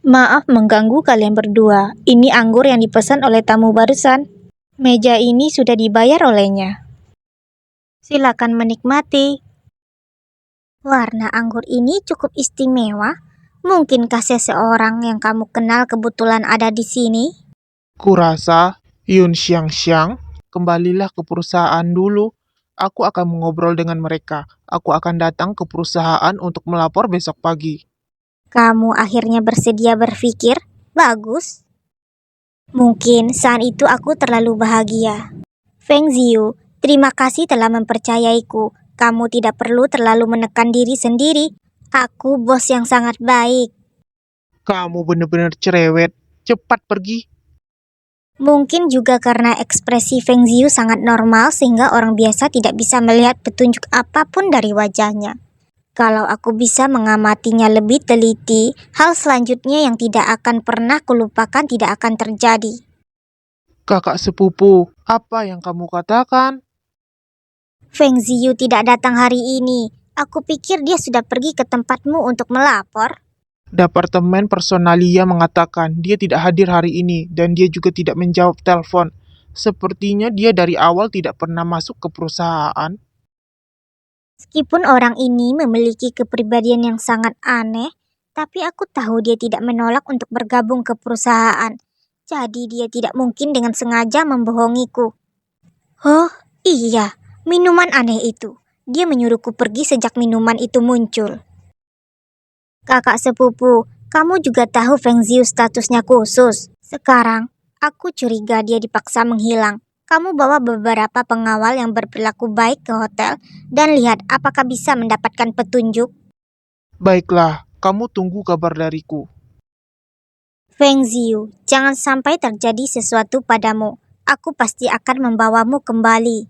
Maaf mengganggu kalian berdua. Ini anggur yang dipesan oleh tamu barusan. Meja ini sudah dibayar olehnya. Silakan menikmati. Warna anggur ini cukup istimewa. Mungkinkah seseorang yang kamu kenal kebetulan ada di sini? Kurasa, Yun Xiang, kembalilah ke perusahaan dulu. Aku akan mengobrol dengan mereka. Aku akan datang ke perusahaan untuk melapor besok pagi. Kamu akhirnya bersedia berpikir? Bagus. Mungkin saat itu aku terlalu bahagia. Feng Ziyu, terima kasih telah mempercayaiku. Kamu tidak perlu terlalu menekan diri sendiri. Aku bos yang sangat baik. Kamu benar-benar cerewet. Cepat pergi. Mungkin juga karena ekspresi Feng Ziyu sangat normal sehingga orang biasa tidak bisa melihat petunjuk apapun dari wajahnya. Kalau aku bisa mengamatinya lebih teliti, hal selanjutnya yang tidak akan pernah kulupakan tidak akan terjadi. Kakak sepupu, apa yang kamu katakan? Feng Ziyu tidak datang hari ini. Aku pikir dia sudah pergi ke tempatmu untuk melapor. Departemen Personalia mengatakan dia tidak hadir hari ini dan dia juga tidak menjawab telepon. Sepertinya dia dari awal tidak pernah masuk ke perusahaan. Meskipun orang ini memiliki kepribadian yang sangat aneh, tapi aku tahu dia tidak menolak untuk bergabung ke perusahaan. Jadi dia tidak mungkin dengan sengaja membohongiku. Oh, iya, minuman aneh itu. Dia menyuruhku pergi sejak minuman itu muncul. Kakak sepupu, kamu juga tahu Feng Ziyu statusnya khusus. Sekarang, aku curiga dia dipaksa menghilang. Kamu bawa beberapa pengawal yang berperilaku baik ke hotel dan lihat apakah bisa mendapatkan petunjuk. Baiklah, kamu tunggu kabar dariku. Feng Ziyu, jangan sampai terjadi sesuatu padamu. Aku pasti akan membawamu kembali.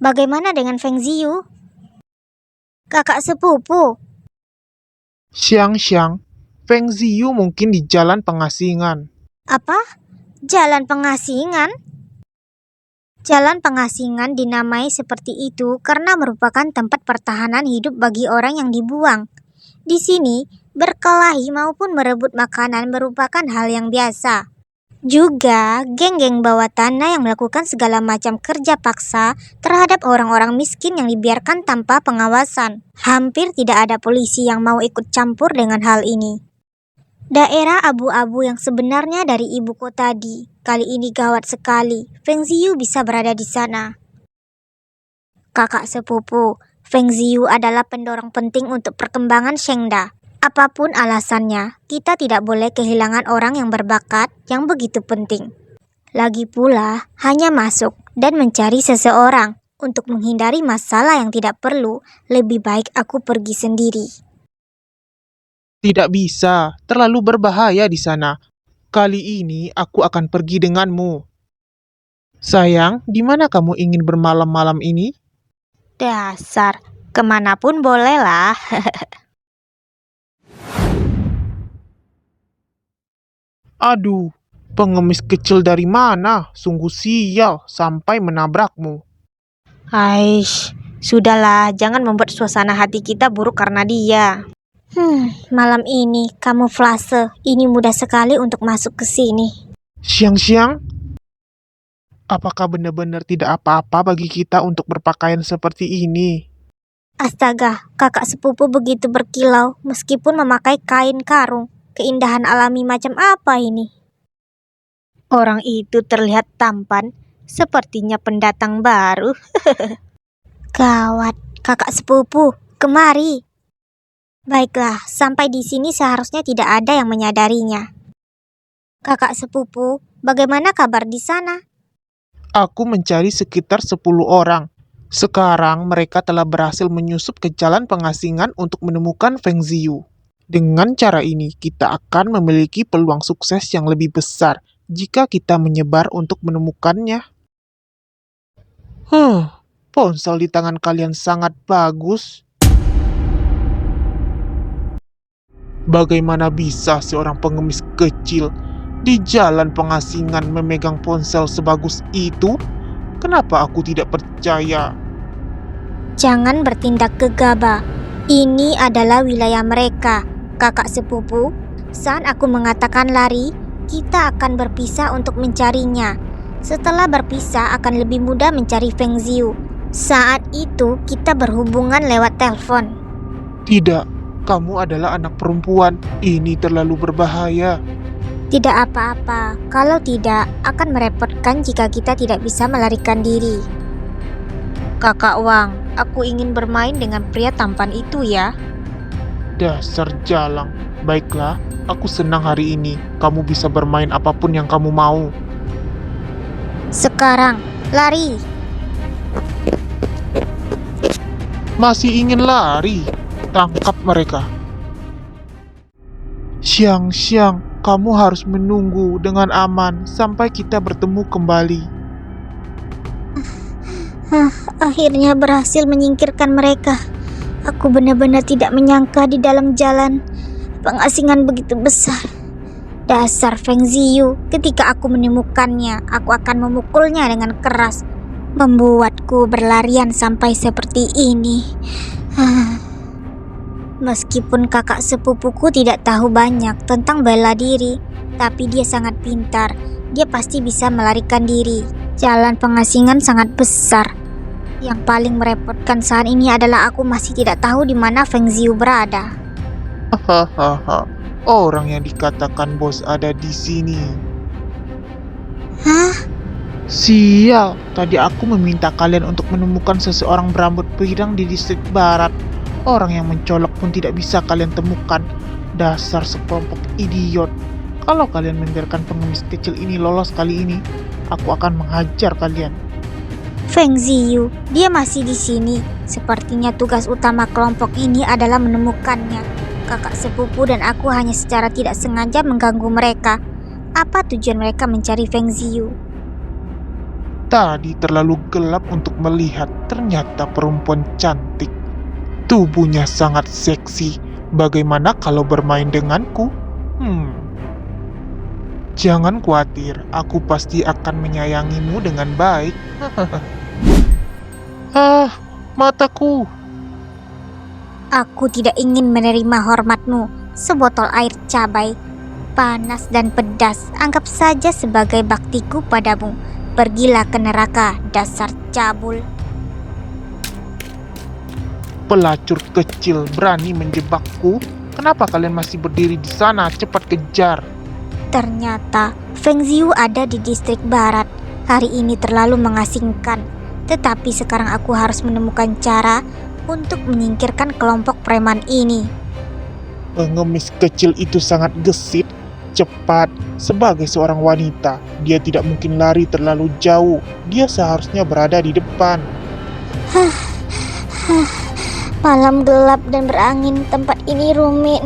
Bagaimana dengan Feng Ziyu? Kakak sepupu. Xiang, Feng Ziyu mungkin di jalan pengasingan. Apa? Jalan pengasingan? Jalan pengasingan dinamai seperti itu karena merupakan tempat pertahanan hidup bagi orang yang dibuang. Di sini, berkelahi maupun merebut makanan merupakan hal yang biasa. Juga, geng-geng bawah tanah yang melakukan segala macam kerja paksa terhadap orang-orang miskin yang dibiarkan tanpa pengawasan. Hampir tidak ada polisi yang mau ikut campur dengan hal ini. Daerah abu-abu yang sebenarnya dari ibu kota kali ini gawat sekali. Feng Ziyu bisa berada di sana. Kakak sepupu, Feng Ziyu adalah pendorong penting untuk perkembangan Shengda. Apapun alasannya, kita tidak boleh kehilangan orang yang berbakat yang begitu penting. Lagi pula, hanya masuk dan mencari seseorang. Untuk menghindari masalah yang tidak perlu, lebih baik aku pergi sendiri. Tidak bisa, terlalu berbahaya di sana. Kali ini aku akan pergi denganmu. Sayang, di mana kamu ingin bermalam-malam ini? Dasar, kemanapun bolehlah. Aduh, pengemis kecil dari mana? Sungguh sial sampai menabrakmu. Aish, sudahlah, jangan membuat suasana hati kita buruk karena dia. Malam ini kamuflase. Ini mudah sekali untuk masuk ke sini. Siang, apakah benar-benar tidak apa-apa bagi kita untuk berpakaian seperti ini? Astaga, kakak sepupu begitu berkilau meskipun memakai kain karung. Keindahan alami macam apa ini? Orang itu terlihat tampan, sepertinya pendatang baru. Gawat, kakak sepupu, kemari. Baiklah, sampai di sini seharusnya tidak ada yang menyadarinya. Kakak sepupu, bagaimana kabar di sana? Aku mencari sekitar 10 orang. Sekarang mereka telah berhasil menyusup ke jalan pengasingan untuk menemukan Feng Ziyu. Dengan cara ini, kita akan memiliki peluang sukses yang lebih besar jika kita menyebar untuk menemukannya. Ponsel di tangan kalian sangat bagus. Bagaimana bisa seorang pengemis kecil di jalan pengasingan memegang ponsel sebagus itu? Kenapa aku tidak percaya? Jangan bertindak gegabah. Ini adalah wilayah mereka, kakak sepupu. Saat aku mengatakan lari, kita akan berpisah untuk mencarinya. Setelah berpisah akan lebih mudah mencari Feng Ziyu. Saat itu kita berhubungan lewat telepon. Tidak, kamu adalah anak perempuan. Ini terlalu berbahaya. Tidak apa-apa, kalau tidak akan merepotkan jika kita tidak bisa melarikan diri. Kakak Wang, aku ingin bermain dengan pria tampan itu ya. Dasar jalang. Baiklah, aku senang hari ini. Kamu bisa bermain apapun yang kamu mau. Sekarang, lari. Masih ingin lari? Tangkap mereka. Xiang, kamu harus menunggu dengan aman sampai kita bertemu kembali. Akhirnya berhasil menyingkirkan mereka. Aku benar-benar tidak menyangka di dalam jalan pengasingan begitu besar. Dasar Feng Ziyu, ketika aku menemukannya, aku akan memukulnya dengan keras, membuatku berlarian sampai seperti ini. Meskipun kakak sepupuku tidak tahu banyak tentang bela diri, tapi dia sangat pintar. Dia pasti bisa melarikan diri. Jalan pengasingan sangat besar. Yang paling merepotkan saat ini adalah aku masih tidak tahu di mana Feng Ziyu berada. Hahaha, orang yang dikatakan bos ada di sini. Hah? Sial, tadi aku meminta kalian untuk menemukan seseorang berambut pirang di distrik barat. Orang yang mencolok pun tidak bisa kalian temukan. Dasar sekelompok idiot. Kalau kalian membiarkan pengemis kecil ini lolos kali ini, aku akan menghajar kalian. Feng Ziyu, dia masih di sini. Sepertinya tugas utama kelompok ini adalah menemukannya. Kakak sepupu dan aku hanya secara tidak sengaja mengganggu mereka. Apa tujuan mereka mencari Feng Ziyu? Tadi terlalu gelap untuk melihat, ternyata perempuan cantik. Tubuhnya sangat seksi. Bagaimana kalau bermain denganku? Jangan khawatir, aku pasti akan menyayangimu dengan baik. Mataku. Aku tidak ingin menerima hormatmu. Sebotol air cabai, panas dan pedas, anggap saja sebagai baktiku padamu. Pergilah ke neraka, dasar cabul. Pelacur kecil berani menjebakku. Kenapa kalian masih berdiri di sana? Cepat kejar. Ternyata Feng Ziyu ada di distrik barat. Hari ini terlalu mengasingkan. Tetapi sekarang aku harus menemukan cara untuk menyingkirkan kelompok preman ini. Pengemis kecil itu sangat gesit, cepat. Sebagai seorang wanita, dia tidak mungkin lari terlalu jauh. Dia seharusnya berada di depan. Malam gelap dan berangin, tempat ini rumit.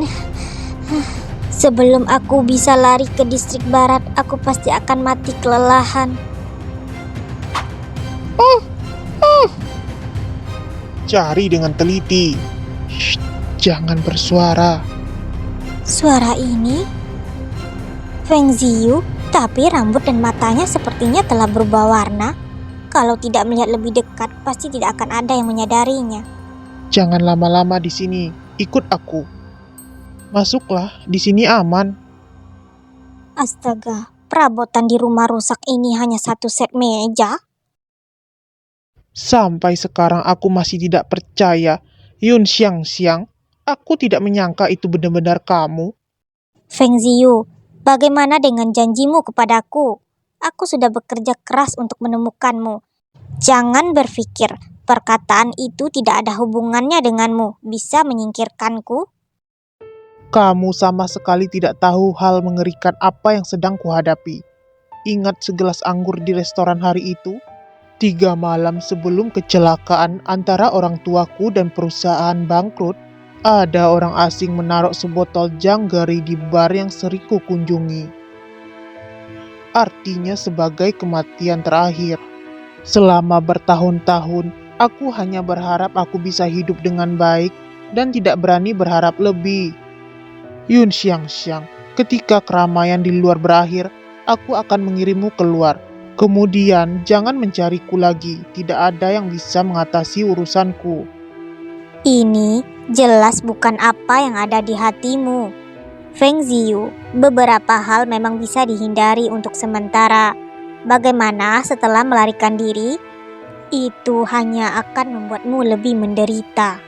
Sebelum aku bisa lari ke distrik barat, aku pasti akan mati kelelahan. Cari dengan teliti. Shh, jangan bersuara. Suara ini? Feng Ziyu, tapi rambut dan matanya sepertinya telah berubah warna. Kalau tidak melihat lebih dekat, pasti tidak akan ada yang menyadarinya. Jangan lama-lama di sini. Ikut aku. Masuklah, di sini aman. Astaga, perabotan di rumah rusak ini hanya satu set meja. Sampai sekarang aku masih tidak percaya. Yun Xiang, aku tidak menyangka itu benar-benar kamu. Feng Ziyu, bagaimana dengan janjimu kepadaku? Aku sudah bekerja keras untuk menemukanmu. Jangan berpikir perkataan itu tidak ada hubungannya denganmu, bisa menyingkirkanku. Kamu sama sekali tidak tahu hal mengerikan apa yang sedang kuhadapi. Ingat segelas anggur di restoran hari itu? 3 malam sebelum kecelakaan antara orang tuaku dan perusahaan bangkrut, ada orang asing menaruh sebotol janggari di bar yang sering kukunjungi. Artinya sebagai kematian terakhir. Selama bertahun-tahun, aku hanya berharap aku bisa hidup dengan baik dan tidak berani berharap lebih. Yun Xiang, ketika keramaian di luar berakhir, aku akan mengirimmu keluar. Kemudian jangan mencariku lagi, tidak ada yang bisa mengatasi urusanku. Ini jelas bukan apa yang ada di hatimu. Feng Ziyu, beberapa hal memang bisa dihindari untuk sementara. Bagaimana setelah melarikan diri? Itu hanya akan membuatmu lebih menderita.